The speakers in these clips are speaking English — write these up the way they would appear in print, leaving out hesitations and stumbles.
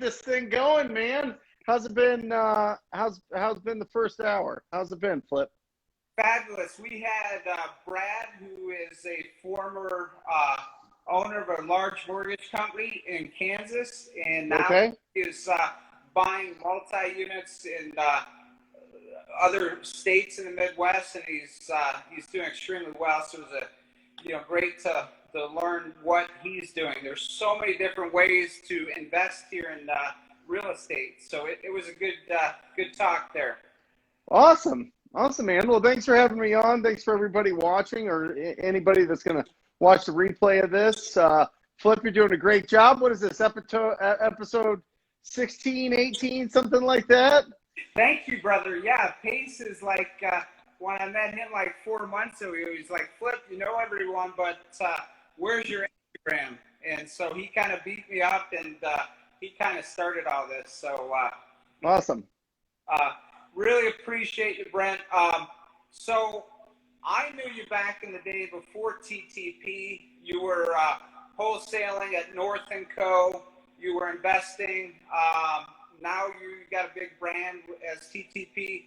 this thing going, man? How's it been? How's been the first hour? How's it been, Flip? Fabulous. We had Brad, who is a former owner of a large mortgage company in Kansas, and now Okay. he is buying multi-units in other states in the Midwest, and he's doing extremely well. So it was great to learn what he's doing. There's so many different ways to invest here in real estate. So it was a good talk there. Awesome, man. Well, thanks for having me on. Thanks for everybody watching, or anybody that's gonna watch the replay of this. Flip, you're doing a great job. What is this episode 16, 18, something like that? Thank you, brother. Yeah, pace is like when I met him like 4 months ago, he was like, Flip, you know everyone, but where's your Instagram? And so he kind of beat me up, and he kind of started all this. So Awesome. Really appreciate you, Brent. So I knew you back in the day before TTP. You were wholesaling at North & Co. You were investing. Now you got a big brand as TTP.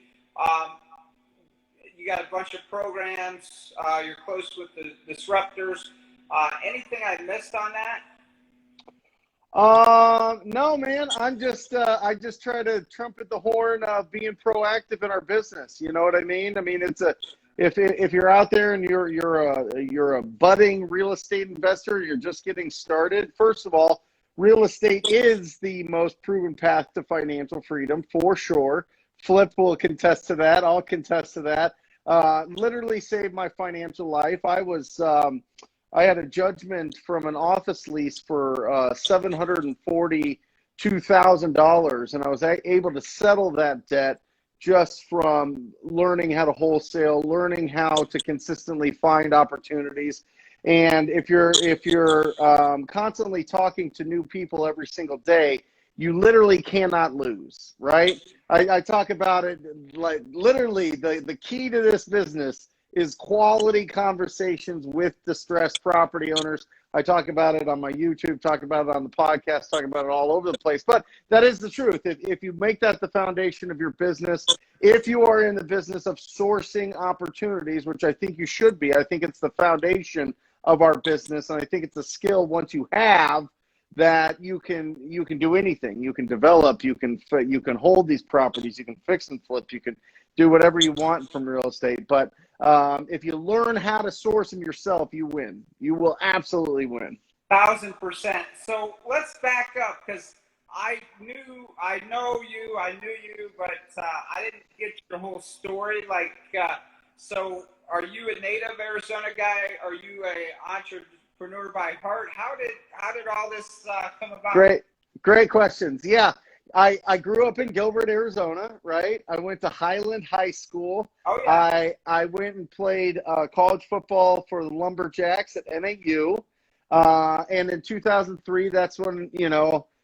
You got a bunch of programs. You're close with the disruptors. Anything I missed on that? No, man. I just try to trumpet the horn of being proactive in our business. You know what I mean? I mean, if you're out there and you're a budding real estate investor, you're just getting started. First of all, real estate is the most proven path to financial freedom for sure. Flip will contest to that. I'll contest to that. Literally saved my financial life. I had a judgment from an office lease for $742,000, and I was able to settle that debt just from learning how to wholesale, learning how to consistently find opportunities. And if you're constantly talking to new people every single day, you literally cannot lose, right? I talk about it like literally the key to this business is quality conversations with distressed property owners. I talk about it on my YouTube, talk about it on the podcast, talk about it all over the place. But that is the truth. If you make that the foundation of your business, if you are in the business of sourcing opportunities, which I think you should be, I think it's the foundation of our business, and I think it's a skill once you have that you can do anything. You can develop, you can hold these properties, you can fix and flip, you can do whatever you want from real estate. But if you learn how to source them yourself, you win. You will absolutely win. 1,000%. So let's back up, because I knew you, but I didn't get your whole story. So are you a native Arizona guy? Are you a entrepreneur by heart? How did all this come about? Great questions. Yeah. I grew up in Gilbert, Arizona, right? I went to Highland High School. Oh, yeah. I went and played college football for the Lumberjacks at NAU. And in 2003, that's when,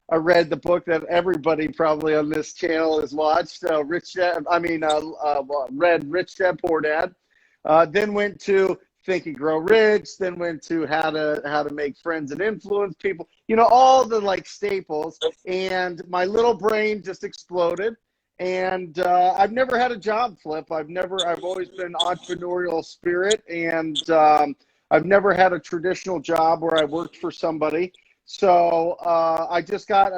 I read the book that everybody probably on this channel has watched, read Rich Dad, Poor Dad. Then went to Think and Grow Rich, then went to how to make friends and influence people, all the staples. And my little brain just exploded. And I've never had a job, Flip. I've always been entrepreneurial spirit, and I've never had a traditional job where I worked for somebody. So I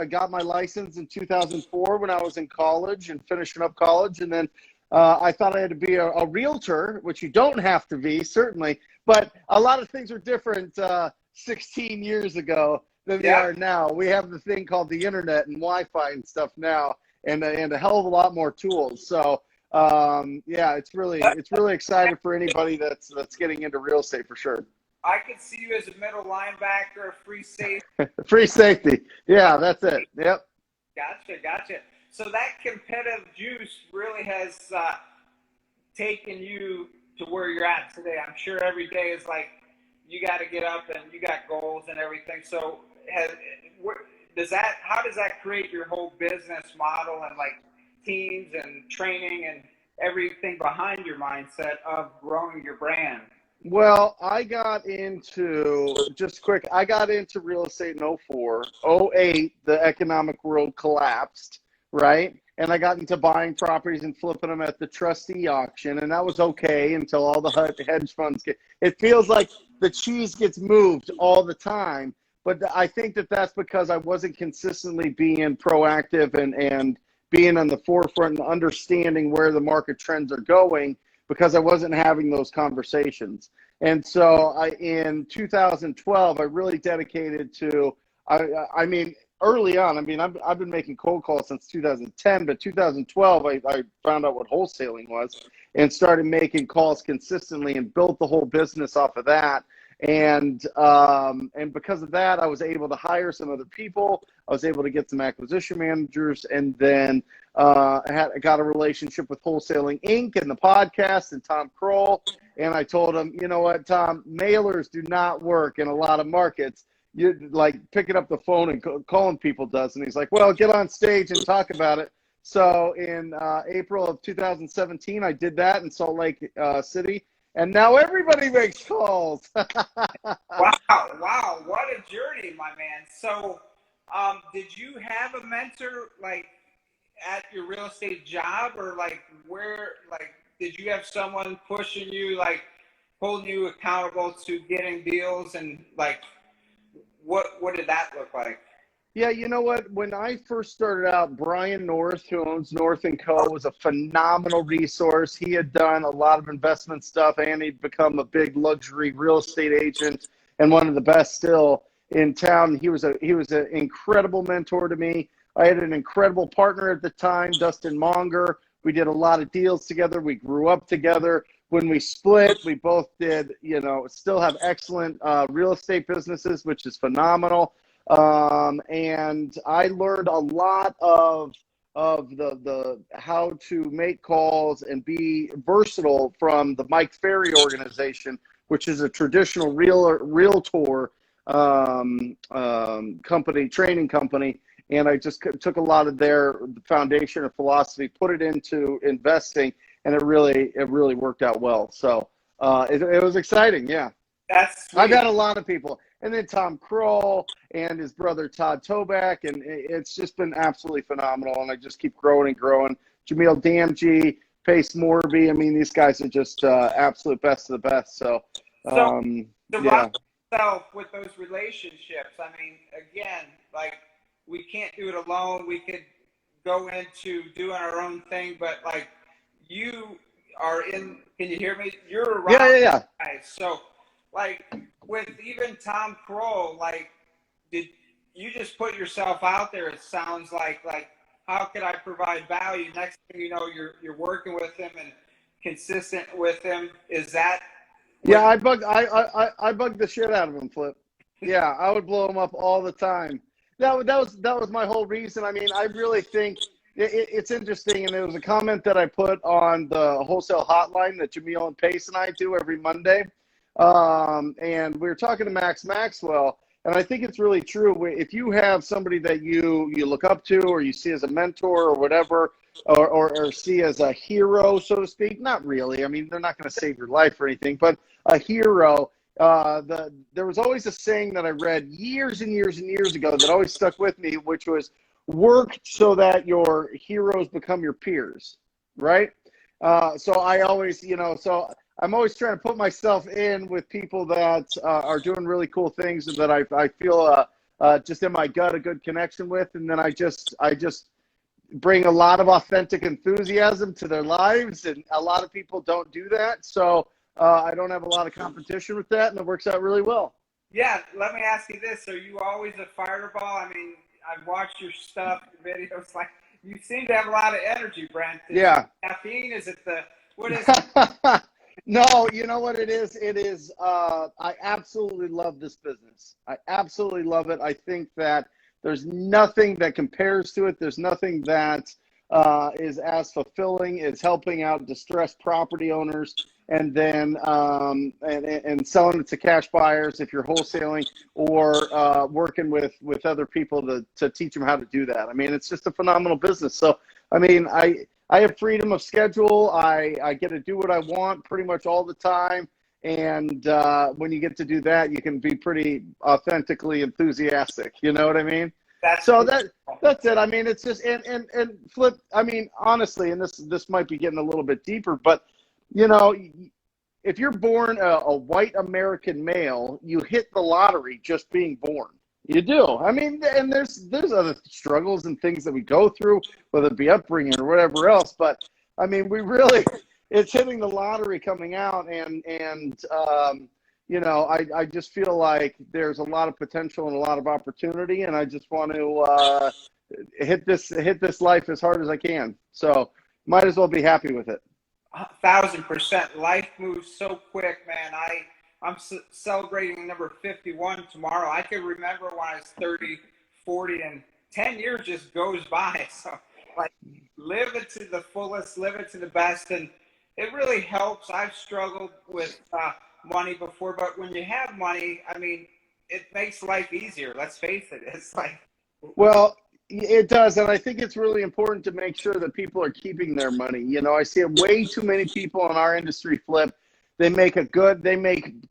got my license in 2004 when I was in college and finishing up college, and then I thought I had to be a realtor, which you don't have to be, certainly, but a lot of things are different 16 years ago than they are now. We have the thing called the internet and Wi-Fi and stuff now, and a hell of a lot more tools. So it's really exciting for anybody that's getting into real estate for sure. I could see you as a middle linebacker, free safety. Free safety. Yeah, that's it. Yep. Gotcha. So that competitive juice really has taken you to where you're at today. I'm sure every day is like you got to get up and you got goals and everything. So how does that create your whole business model and teams and training and everything behind your mindset of growing your brand? Well, I got into, just quick, I got into real estate in '04. '08, the economic world collapsed, right? And I got into buying properties and flipping them at the trustee auction, and that was okay until all the hedge funds get. It feels like the cheese gets moved all the time, but I think that that's because I wasn't consistently being proactive and being on the forefront and understanding where the market trends are going because I wasn't having those conversations. And so in 2012, I really dedicated to, I mean, early on, I mean, I've been making cold calls since 2010, but 2012, I found out what wholesaling was and started making calls consistently and built the whole business off of that. And because of that, I was able to hire some other people. I was able to get some acquisition managers, and then I got a relationship with Wholesaling Inc. and the podcast and Tom Kroll. And I told him, you know what, Tom, mailers do not work in a lot of markets. You like picking up the phone and calling people does. And he's like, well, get on stage and talk about it. So in April of 2017, I did that in Salt Lake City. And now everybody makes calls. Wow, what a journey, my man. So, did you have a mentor like at your real estate job, or like where, like, did you have someone pushing you, like holding you accountable to getting deals, and like what did that look like? Yeah, you know what? When I first started out, Brian North, who owns North and Co., was a phenomenal resource. He had done a lot of investment stuff, and he'd become a big luxury real estate agent and one of the best still in town. He was an incredible mentor to me. I had an incredible partner at the time, Dustin Monger. We did a lot of deals together. We grew up together. When we split, we both did, still have excellent real estate businesses, which is phenomenal. And I learned a lot of the how to make calls and be versatile from the Mike Ferry organization, which is a traditional realtor company, training company. And I just took a lot of their foundation or philosophy, put it into investing, and it really worked out well. So it was exciting. Yeah. That's sweet. I've had a lot of people. And then Tom Kroll and his brother Todd Toback, and it's just been absolutely phenomenal. And I just keep growing and growing. Jameel Damji, Pace Morby. I mean, these guys are just absolute best of the best. So, surround yourself with those relationships. I mean, again, like we can't do it alone. We could go into doing our own thing, but like you are in. Can you hear me? You're around. Yeah. Guys. So, like with even Tom Kroll, like, did you just put yourself out there? It sounds like how could I provide value? Next thing you know, you're working with him and consistent with him. Is that? Yeah, I bugged the shit out of him, Flip. Yeah, I would blow him up all the time. That was my whole reason. I mean, I really think it's interesting, and it was a comment that I put on the wholesale hotline that Jameel and Pace and I do every Monday. And we were talking to Max Maxwell, and I think it's really true. If you have somebody that you look up to, or you see as a mentor or whatever, or see as a hero, so to speak, not really. I mean, they're not going to save your life or anything, but a hero. There was always a saying that I read years and years and years ago that always stuck with me, which was work so that your heroes become your peers, right? So I always, so I'm always trying to put myself in with people that are doing really cool things and that I feel just in my gut a good connection with, and then I just bring a lot of authentic enthusiasm to their lives, and a lot of people don't do that. So I don't have a lot of competition with that, and it works out really well. Yeah, let me ask you this: are you always a fireball? I mean, I've watched your stuff, your videos. Like, you seem to have a lot of energy, Brent. Yeah. Caffeine? Is it what is it? No, you know what it is? It is, I absolutely love this business. I absolutely love it. I think that there's nothing that compares to it. There's nothing that is as fulfilling as helping out distressed property owners and then and selling it to cash buyers if you're wholesaling, or working with other people to teach them how to do that. I mean, it's just a phenomenal business. So, I mean, I have freedom of schedule. I get to do what I want pretty much all the time. And when you get to do that, you can be pretty authentically enthusiastic. You know what I mean? That's So that's it. I mean, it's just and flip. I mean, honestly, and this might be getting a little bit deeper, but you know, if you're born a white American male, you hit the lottery just being born. You do. I mean, and there's other struggles and things that we go through, whether it be upbringing or whatever else. But I mean, we really, it's hitting the lottery coming out, and you know, I just feel like there's a lot of potential and a lot of opportunity, and I just want to hit this life as hard as I can. So might as well be happy with it. 1,000%. Life moves so quick, man. I'm celebrating number 51 tomorrow. I can remember when I was 30, 40, and 10 years just goes by. So, like, live it to the fullest, live it to the best, and it really helps. I've struggled with money before, but when you have money, I mean, it makes life easier. Let's face it. It's like, well, it does, and I think it's really important to make sure that people are keeping their money. You know, I see way too many people in our industry flip. They make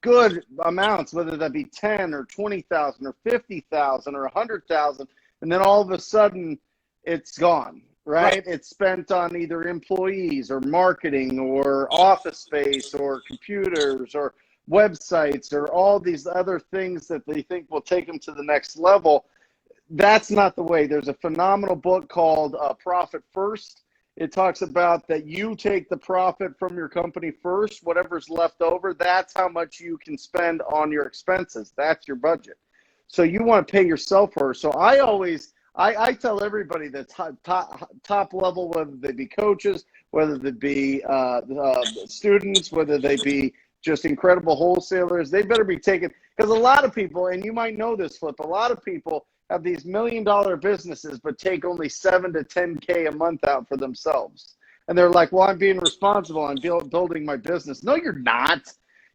good amounts, whether that be 10 or 20,000 or 50,000 or 100,000, and then all of a sudden it's gone, right? It's spent on either employees or marketing or office space or computers or websites or all these other things that they think will take them to the next level. That's not the way. There's a phenomenal book called Profit First. It talks about that you take the profit from your company first, whatever's left over, that's how much you can spend on your expenses. That's your budget. So you want to pay yourself first. So I tell everybody that's top level, whether they be coaches, whether they be students, whether they be just incredible wholesalers, they better be taking, because a lot of people, and you might know this, Flip, a lot of people have these $1 million businesses, but take only 7 to 10K a month out for themselves. And they're like, well, I'm being responsible. I'm building my business. No, you're not.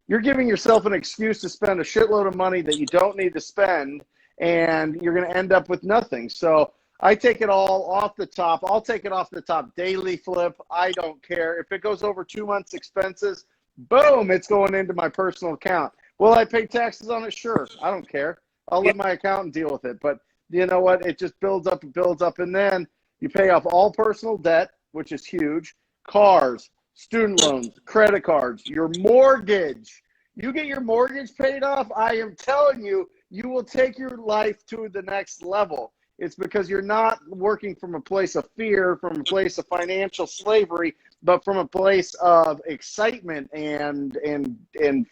You're giving yourself an excuse to spend a shitload of money that you don't need to spend, and you're going to end up with nothing. So I take it all off the top. I'll take it off the top daily, Flip. I don't care. If it goes over 2 months' expenses, boom, it's going into my personal account. Will I pay taxes on it? Sure. I don't care. I'll let my accountant deal with it. But you know what? It just builds up and builds up. And then you pay off all personal debt, which is huge, cars, student loans, credit cards, your mortgage. You get your mortgage paid off, I am telling you, you will take your life to the next level. It's because you're not working from a place of fear, from a place of financial slavery, but from a place of excitement and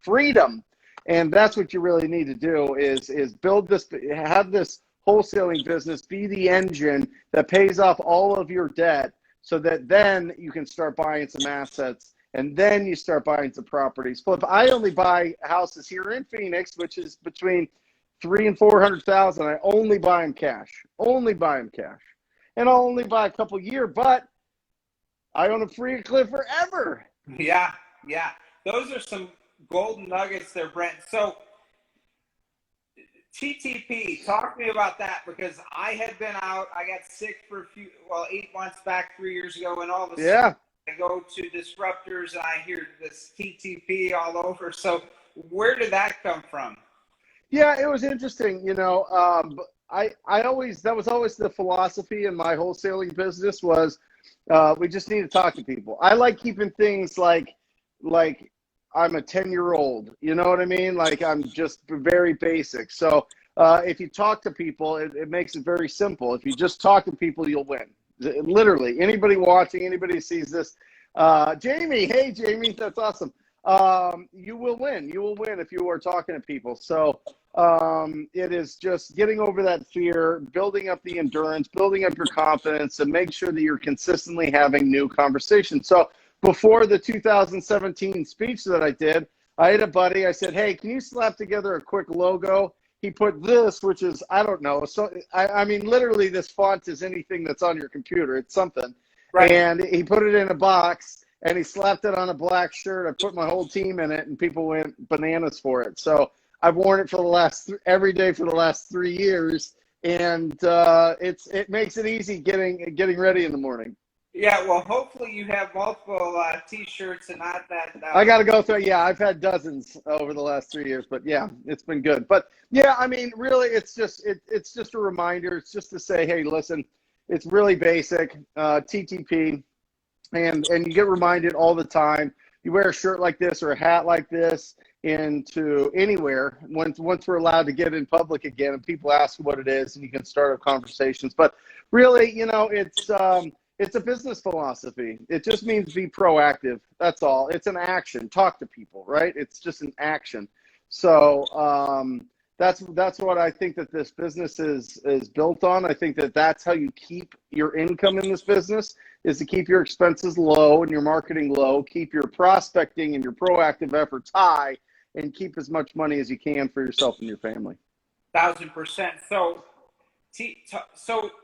freedom. And that's what you really need to do is build this, have this wholesaling business be the engine that pays off all of your debt, so that then you can start buying some assets, and then you start buying some properties. Flip, I only buy houses here in Phoenix, which is between 300,000 and 400,000. I only buy them cash. Only buy them cash. And I'll only buy a couple a year, but I own a free clip forever. Yeah. Those are some golden nuggets there, Brent. So TTP, talk to me about that, because I had been out. I got sick for 8 months back 3 years ago, and all of a sudden I go to Disruptors and I hear this TTP all over. So where did that come from? Yeah, it was interesting. You know, I always, that was always the philosophy in my wholesaling business was we just need to talk to people. I like keeping things like I'm a 10-year-old, you know what I mean? Like I'm just very basic. So if you talk to people, it makes it very simple. If you just talk to people, you'll win. Literally, anybody watching, anybody who sees this, Jamie, hey Jamie, that's awesome. You will win. You will win if you are talking to people. So it is just getting over that fear, building up the endurance, building up your confidence, and make sure that you're consistently having new conversations. So before the 2017 speech that I did, I had a buddy. I said, hey, can you slap together a quick logo? He put this, which is, I don't know. So, I mean, literally this font is anything that's on your computer. It's something. Right. And he put it in a box, and he slapped it on a black shirt. I put my whole team in it, and people went bananas for it. So I've worn it for the last every day for the last 3 years, and it makes it easy getting ready in the morning. Yeah, well, hopefully you have multiple T-shirts and not that. I got to go through. Yeah, I've had dozens over the last 3 years, but yeah, it's been good. But yeah, I mean, really, it's just a reminder. It's just to say, hey, listen, it's really basic, TTP, and you get reminded all the time. You wear a shirt like this or a hat like this into anywhere. Once we're allowed to get in public again, and people ask what it is, and you can start up conversations. But really, it's a business philosophy. It just means be proactive. That's all. It's an action. Talk to people, right? It's just an action. So that's what I think that this business is built on. I think that that's how you keep your income in this business, is to keep your expenses low and your marketing low, keep your prospecting and your proactive efforts high, and keep as much money as you can for yourself and your family. 1,000%. So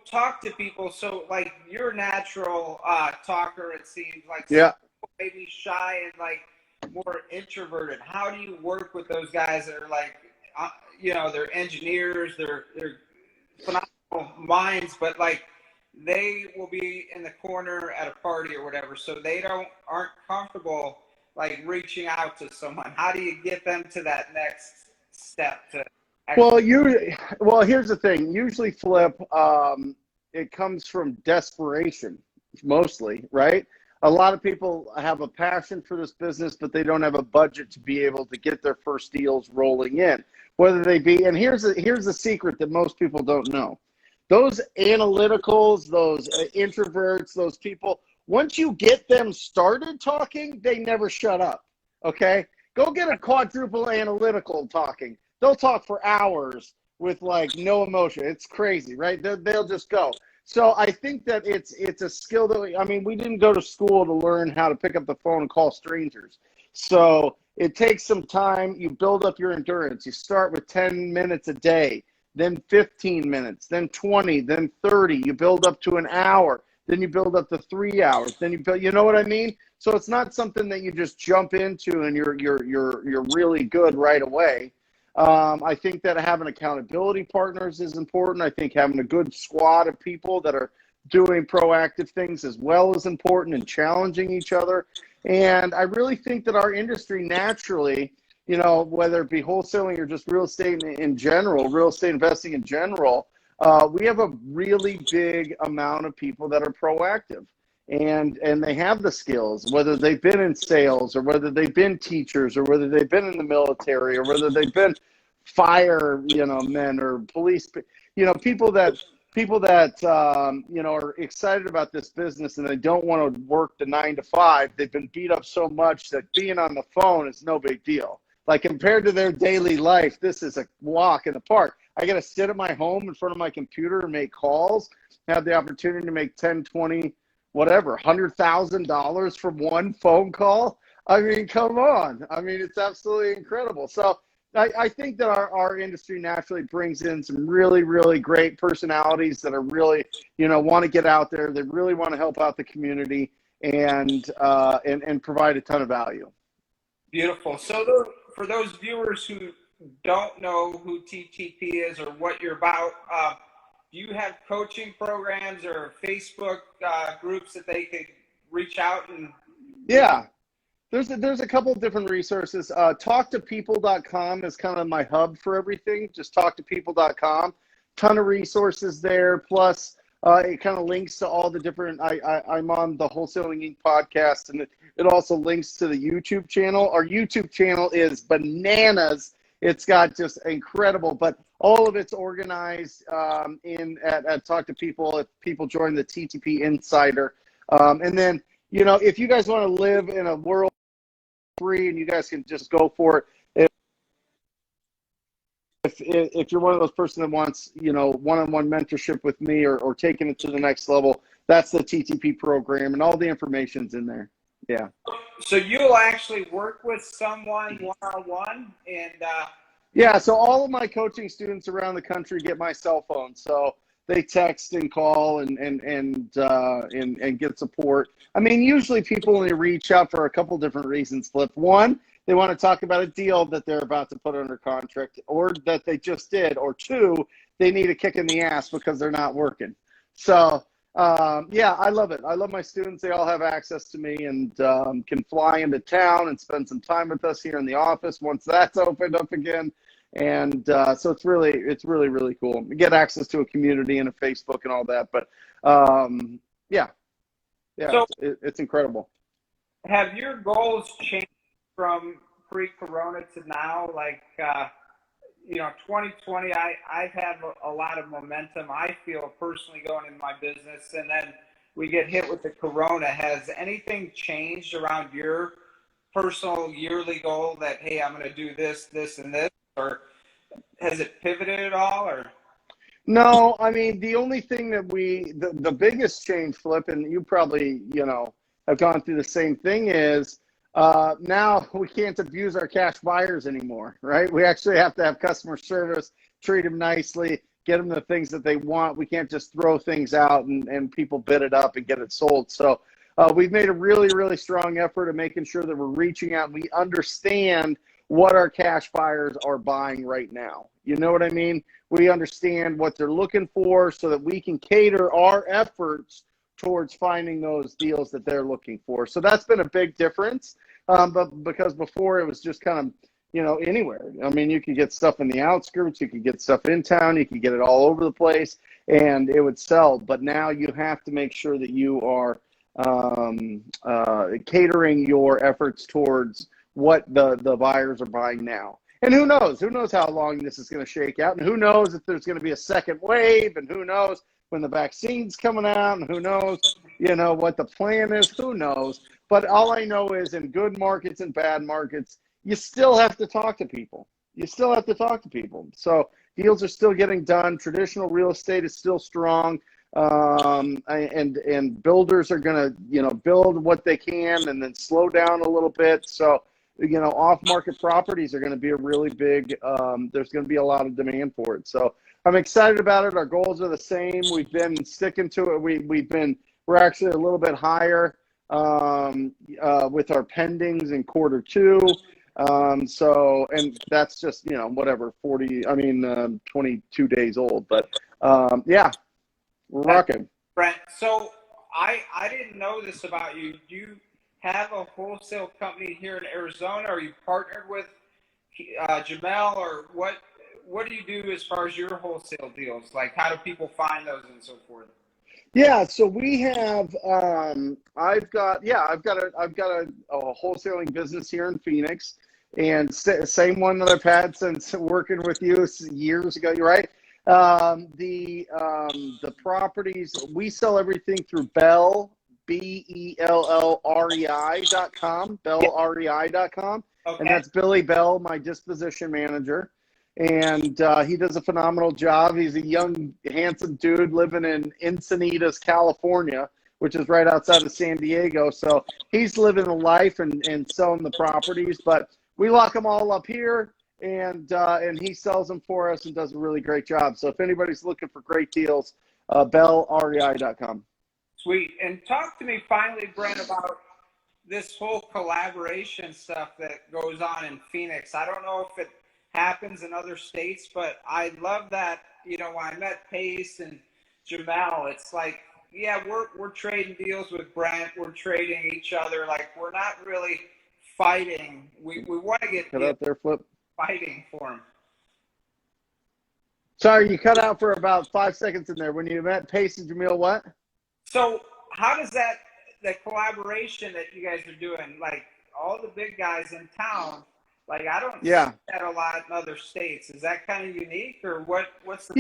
talk to people. So like you're a natural talker, it seems like. Yeah. Maybe shy and like more introverted. How do you work with those guys that are like, they're engineers, they're phenomenal minds, but like they will be in the corner at a party or whatever, so they aren't comfortable like reaching out to someone. How do you get them to that next step to well, here's the thing. Usually, Flip, it comes from desperation, mostly, right? A lot of people have a passion for this business, but they don't have a budget to be able to get their first deals rolling in. Whether they be, and here's the secret that most people don't know. Those analyticals, those introverts, those people, once you get them started talking, they never shut up, okay? Go get a quadruple analytical talking. They'll talk for hours with like no emotion. It's crazy, right? They'll just go. So I think that it's a skill that we didn't go to school to learn how to pick up the phone and call strangers. So it takes some time. You build up your endurance. You start with 10 minutes a day, then 15 minutes, then 20, then 30. You build up to an hour. Then you build up to 3 hours. Then you know what I mean? So it's not something that you just jump into and you're really good right away. I think that having accountability partners is important. I think having a good squad of people that are doing proactive things as well is important, and challenging each other. And I really think that our industry naturally, whether it be wholesaling or just real estate in general, real estate investing in general, we have a really big amount of people that are proactive. And they have the skills, whether they've been in sales or whether they've been teachers or whether they've been in the military or whether they've been fire, men or police, people that are excited about this business and they don't want to work the 9 to 5. They've been beat up so much that being on the phone is no big deal. Like compared to their daily life, this is a walk in the park. I got to sit at my home in front of my computer and make calls, have the opportunity to make 10, 20, whatever, $100,000 from one phone call. I mean, come on. I mean, it's absolutely incredible. So I think that our industry naturally brings in some really, really great personalities that are really, want to get out there. They really want to help out the community and provide a ton of value. Beautiful. So for those viewers who don't know who TTP is or what you're about, do you have coaching programs or Facebook groups that they could reach out and? Yeah, there's a couple of different resources. Talktopeople.com is kind of my hub for everything. Just talktopeople.com. Ton of resources there. Plus, it kind of links to all the different. I'm on the Wholesaling Inc. podcast, and it also links to the YouTube channel. Our YouTube channel is bananas. It's got just incredible, but all of it's organized at Talk to People. If people join the TTP Insider, and then if you guys want to live in a world free, and you guys can just go for it. If you're one of those person that wants one-on-one mentorship with me or taking it to the next level, that's the TTP program, and all the information's in there. Yeah. So you'll actually work with someone one-on-one and yeah, so all of my coaching students around the country get my cell phone, so they text and call and get support. I mean, usually people only reach out for a couple different reasons, Flip. One, they want to talk about a deal that they're about to put under contract or that they just did, or two, they need a kick in the ass because they're not working. So Yeah, I love it. I love my students. They all have access to me and can fly into town and spend some time with us here in the office once that's opened up again. And so it's really, really cool. We get access to a community and a Facebook and all that. But yeah, yeah, So it's incredible. have your goals changed from pre-corona to now? Like, 2020, I've had a lot of momentum, I feel, personally going in my business. And then we get hit with the corona. Has anything changed around your personal yearly goal that, hey, I'm going to do this, this, and this? Or has it pivoted at all? Or No, I mean, the only thing that the biggest change, Flip, and you probably, have gone through the same thing is now we can't abuse our cash buyers anymore, right? We actually have to have customer service, treat them nicely, get them the things that they want. We can't just throw things out and people bid it up and get it sold. So we've made a really, really strong effort of making sure that we're reaching out and we understand what our cash buyers are buying right now. You know what I mean? We understand what they're looking for so that we can cater our efforts towards finding those deals that they're looking for. So that's been a big difference. But because before it was just kind of, anywhere. I mean, you could get stuff in the outskirts, you could get stuff in town, you could get it all over the place, and it would sell. But now you have to make sure that you are catering your efforts towards what the buyers are buying now. And who knows? Who knows how long this is going to shake out? And who knows if there's going to be a second wave? And who knows when the vaccine's coming out? And who knows, what the plan is? Who knows? But all I know is in good markets and bad markets, you still have to talk to people. You still have to talk to people. So deals are still getting done. Traditional real estate is still strong. And builders are going to, build what they can and then slow down a little bit. So, off-market properties are going to be a really big, there's going to be a lot of demand for it. So I'm excited about it. Our goals are the same. We've been sticking to it. We're actually a little bit higher with our pendings in quarter two. And that's just, 22 days old. But yeah, we're rocking. Brent, so I didn't know this about you. Do you have a wholesale company here in Arizona? Are you partnered with Jamel, or what do you do as far as your wholesale deals? Like, how do people find those and so forth? Yeah, so we have. I've got a wholesaling business here in Phoenix, and same one that I've had since working with you years ago. You're right. The properties we sell everything through Bell, BELLREI.com, BellREI.com, Okay. and that's Billy Bell, my disposition manager. And he does a phenomenal job. He's a young, handsome dude living in Encinitas, California, which is right outside of San Diego. So he's living the life and selling the properties. But we lock them all up here, and he sells them for us and does a really great job. So if anybody's looking for great deals, BellREI.com. Sweet. And talk to me finally, Brent, about this whole collaboration stuff that goes on in Phoenix. I don't know if it happens in other states, but I love that, when I met Pace and Jamel, it's like, yeah, we're trading deals with Brent, we're trading each other, like we're not really fighting. We want to get cut out there, Flip. Fighting for him. Sorry, you cut out for about 5 seconds in there. When you met Pace and Jamil, what? So how does the collaboration that you guys are doing, like all the big guys in town, like I don't see that a lot in other states. Is that kind of unique, or what's the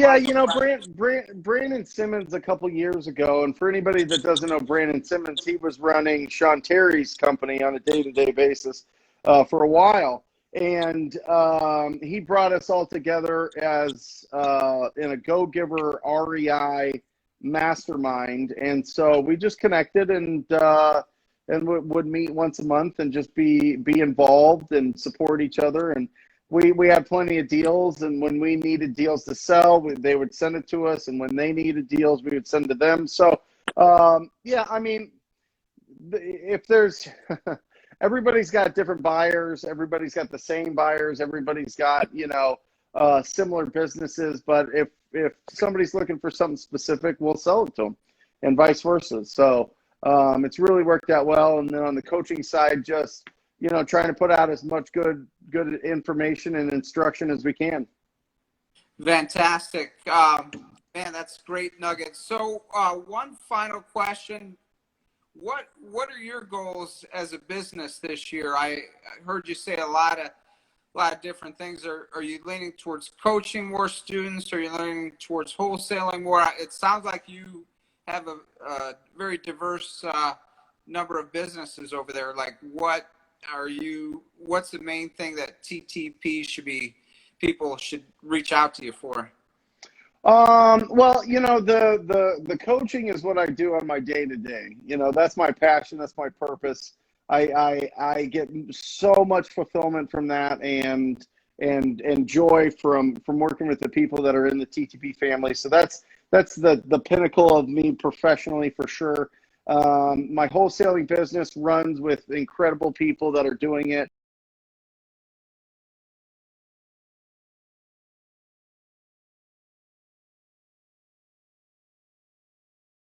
Brandon Simmons a couple years ago, and for anybody that doesn't know Brandon Simmons, he was running Sean Terry's company on a day-to-day basis for a while. And he brought us all together as in a Go-Giver REI mastermind, and so we just connected and would meet once a month and just be involved and support each other. And we had plenty of deals, and when we needed deals to sell, they would send it to us, and when they needed deals, we would send to them. So if there's everybody's got different buyers, everybody's got the same buyers, everybody's got similar businesses, but if somebody's looking for something specific, we'll sell it to them. and vice versa. So it's really worked out well. And then on the coaching side, just, you know, trying to put out as much good information and instruction as we can. Fantastic. Man, that's great nuggets. So one final question. What are your goals as a business this year? I heard you say a lot of different things. Are you leaning towards coaching more students? Are you leaning towards wholesaling more? It sounds like you have a very diverse number of businesses over there. Like, what's the main thing that TTP people should reach out to you for? Well, you know, the coaching is what I do on my day to day. You know, that's my passion. That's my purpose. I get so much fulfillment from that and joy from working with the people that are in the TTP family. So that's the pinnacle of me professionally for sure. My wholesaling business runs with incredible people that are doing it